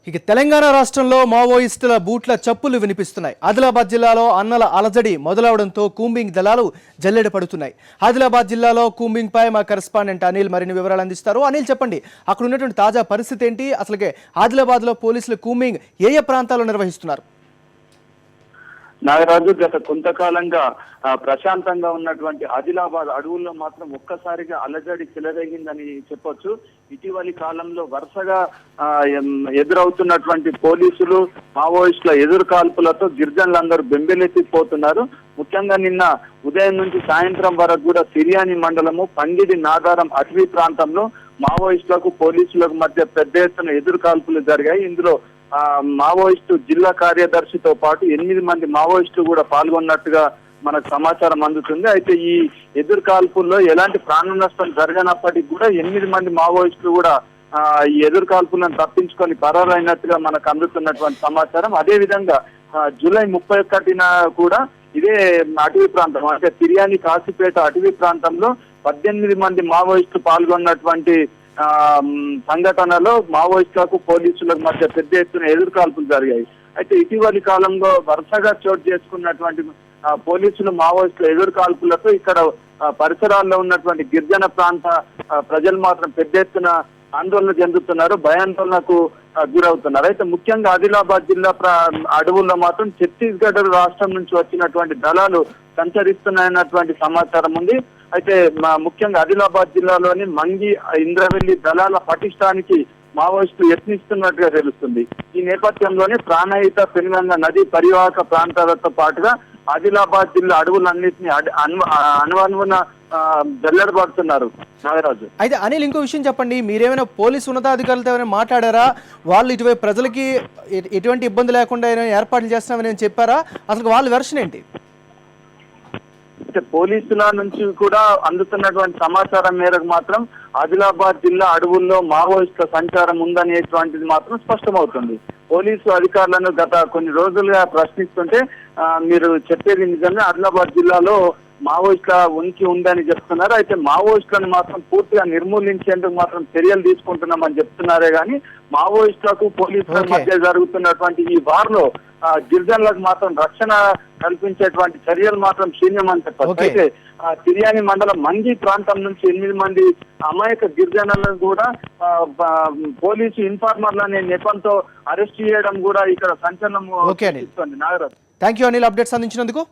ఇక తెలంగాణ రాష్ట్రంలో మావోయిస్టుల బూట్ల చప్పులు వినిపిస్తున్నాయి. ఆదిలాబాద్ జిల్లాలో అన్నల అలజడి మొదలవడంతో కూంబింగ్ దళాలు జల్లెడ పడుతున్నాయి. ఆదిలాబాద్ జిల్లాలో కూంబింగ్ పై మా కరెస్పాండెంట్ అనిల్ మరిన్ని వివరాలు అందిస్తారు. అనిల్, చెప్పండి, అక్కడ ఉన్నటువంటి తాజా పరిస్థితి ఏంటి? అసలుకే ఆదిలాబాద్లో పోలీసులు కూంబింగ్ ఏ ప్రాంతాల్లో నిర్వహిస్తున్నారు? నాగరాజు, గత కొంతకాలంగా ప్రశాంతంగా ఉన్నటువంటి ఆదిలాబాద్ అడవుల్లో మాత్రం ఒక్కసారిగా అలజడి చెలరేగిందని చెప్పొచ్చు. ఇటీవలి కాలంలో వరుసగా ఎదురవుతున్నటువంటి పోలీసులు మావోయిస్టుల ఎదురు కాల్పులతో గిరిజనులందరూ బెంబెలెత్తిపోతున్నారు. ముఖ్యంగా నిన్న ఉదయం నుంచి సాయంత్రం వరకు కూడా సిరియాని మండలము పంగిడి నాగారం అటవీ ప్రాంతంలో మావోయిస్టులకు పోలీసులకు మధ్య పెద్ద ఎత్తున ఎదురు కాల్పులు జరిగాయి. ఇందులో మావోయిస్టు జిల్లా కార్యదర్శితో పాటు 8 మంది మావోయిస్టులు కూడా పాల్గొన్నట్టుగా మనకు సమాచారం అందుతుంది. అయితే ఈ ఎదురు కాల్పుల్లో ఎలాంటి ప్రాణ నష్టం జరగనప్పటికీ కూడా 8 మంది మావోయిస్టులు కూడా ఈ ఎదురు కాల్పులను తప్పించుకొని పరారైనట్టుగా మనకు అందుతున్నటువంటి సమాచారం. అదే విధంగా జూలై 31న కూడా ఇదే అటవీ ప్రాంతం అంటే తిరియాని కాశీపేట అటవీ ప్రాంతంలో 18 మంది మావోయిస్టులు పాల్గొన్నటువంటి సంఘటనలో మావోయిస్టులకు పోలీసులకు మధ్య పెద్ద ఎత్తున ఎదురు కాల్పులు జరిగాయి. అయితే ఇటీవలి కాలంలో వరుసగా చోటు చేసుకున్నటువంటి పోలీసులు మావోయిస్టుల ఎదురు కాల్పులతో ఇక్కడ పరిసరాల్లో ఉన్నటువంటి గిరిజన ప్రాంత ప్రజలు మాత్రం పెద్ద ఎత్తున ఆందోళన చెందుతున్నారు, భయాందోళనకు గురవుతున్నారు. అయితే ముఖ్యంగా ఆదిలాబాద్ జిల్లా అడవుల్లో మాత్రం ఛత్తీస్గఢ్ రాష్ట్రం నుంచి వచ్చినటువంటి దళాలు సంచరిస్తున్నాయన్నటువంటి సమాచారం ఉంది. అయితే ముఖ్యంగా ఆదిలాబాద్ జిల్లాలోని మంగి ఇంద్రవెల్లి దళాల పటిష్టానికి మావోయిస్టులు యత్నిస్తున్నట్టుగా తెలుస్తుంది. ఈ నేపథ్యంలోనే ప్రాణహిత పెనుగంగ నది పరివాహక ప్రాంతాలతో పాటుగా ఆదిలాబాద్ జిల్లా అడవులన్నింటినీ అనువనువున జల్లెడబడుతున్నారు. నాగరాజు, అయితే అనిల్, ఇంకో విషయం చెప్పండి, మీరేమైనా పోలీసు ఉన్నతాధికారులతో ఏమైనా మాట్లాడారా? వాళ్ళు ఇటువైపు ప్రజలకి ఎటువంటి ఇబ్బంది లేకుండా ఏర్పాట్లు చేస్తున్నామని చెప్పారా? అసలు వాళ్ళ వెర్షన్ ఏంటి? పోలీసుల నుంచి కూడా అందుతున్నటువంటి సమాచారం మేరకు మాత్రం ఆదిలాబాద్ జిల్లా అడవుల్లో మావోయిస్టుల సంచారం ఉందనేటువంటిది మాత్రం స్పష్టమవుతుంది. పోలీసు అధికారులను గత కొన్ని రోజులుగా ప్రశ్నిస్తుంటే మీరు చెప్పేది నిజమే, ఆదిలాబాద్ జిల్లాలో మావోయిస్టుల ఉనికి ఉందని చెప్తున్నారు. అయితే మావోయిస్టులను మాత్రం పూర్తిగా నిర్మూలించేందుకు మాత్రం చర్యలు తీసుకుంటున్నామని చెప్తున్నారే గాని మావోయిస్టులకు పోలీసుల మధ్య జరుగుతున్నటువంటి ఈ వార్లో గిరిజనులకు మాత్రం రక్షణ కల్పించేటువంటి చర్యలు మాత్రం శూన్యమని చెప్పచ్చు. అయితే తిరియాని మండలం మంగి ప్రాంతం నుంచి 8 మంది అమాయక గిరిజనులను కూడా పోలీసు ఇన్ఫార్మర్లనే నెపంతో అరెస్ట్ చేయడం కూడా ఇక్కడ సంచలనం. Nagaraj, thank you Anil, updates అందించినందుకు.